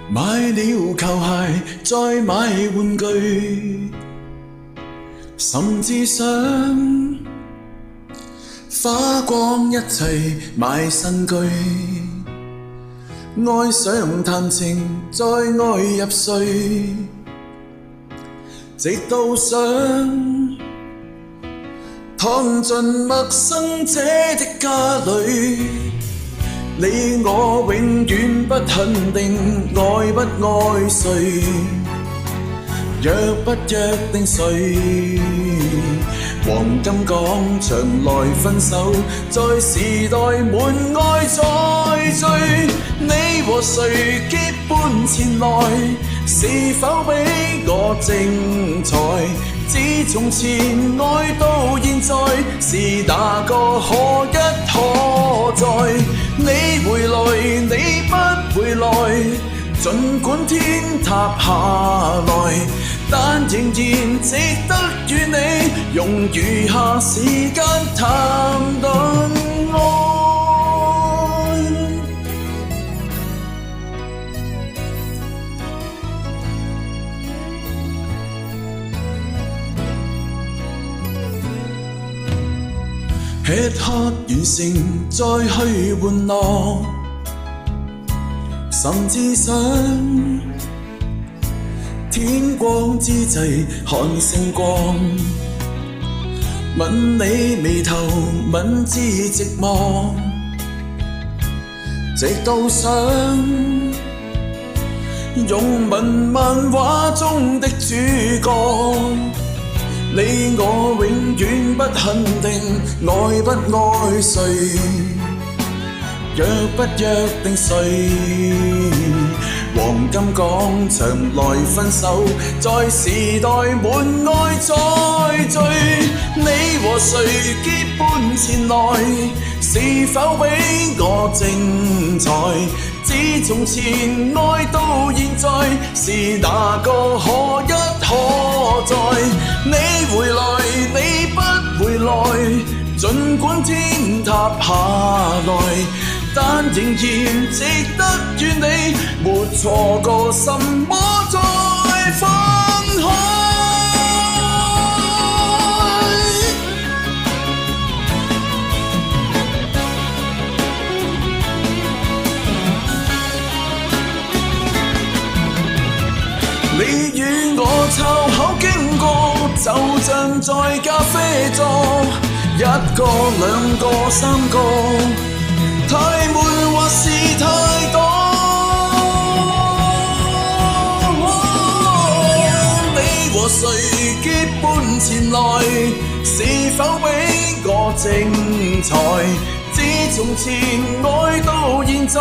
買了球鞋，再買玩具，甚至想花光一切買新居。愛上談情，再愛入睡，直到想躺進陌生者的家裏。你我永遠不肯定愛不愛誰，若不約定誰，黃金廣場來分手，在時代滿愛再聚。你和誰結伴前來，是否比我精彩？自從前愛到現在，是哪個可一可再？你回來，你不回來，儘管天塌下來，但仍然值得與你用餘下時間談論愛。吃喝完成，再去玩樂，甚至想天光之際看星光，吻你眉頭，吻至寂寞，直到想用文漫畫中的主角。你我永遠不肯定愛不愛誰，若不約定誰，黃金廣場來分手，在時代滿愛再聚。你和誰結伴前來，是否比我精彩？自從前愛到現在，是哪個可一可再？你回來，你不回來，儘管天塌下來，但仍然值得與你沒錯過什麼再分開。你與我湊口經過，就像在咖啡座，一個兩個三個，太悶或是太多。你和誰結伴前來，是否比我精彩？自從前愛到現在，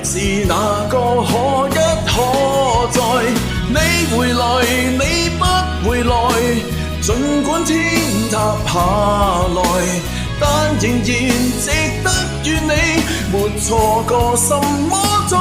是哪個可一可再？你回來，你不回來，儘管天塌下來，但仍然值得與你沒錯過什麼再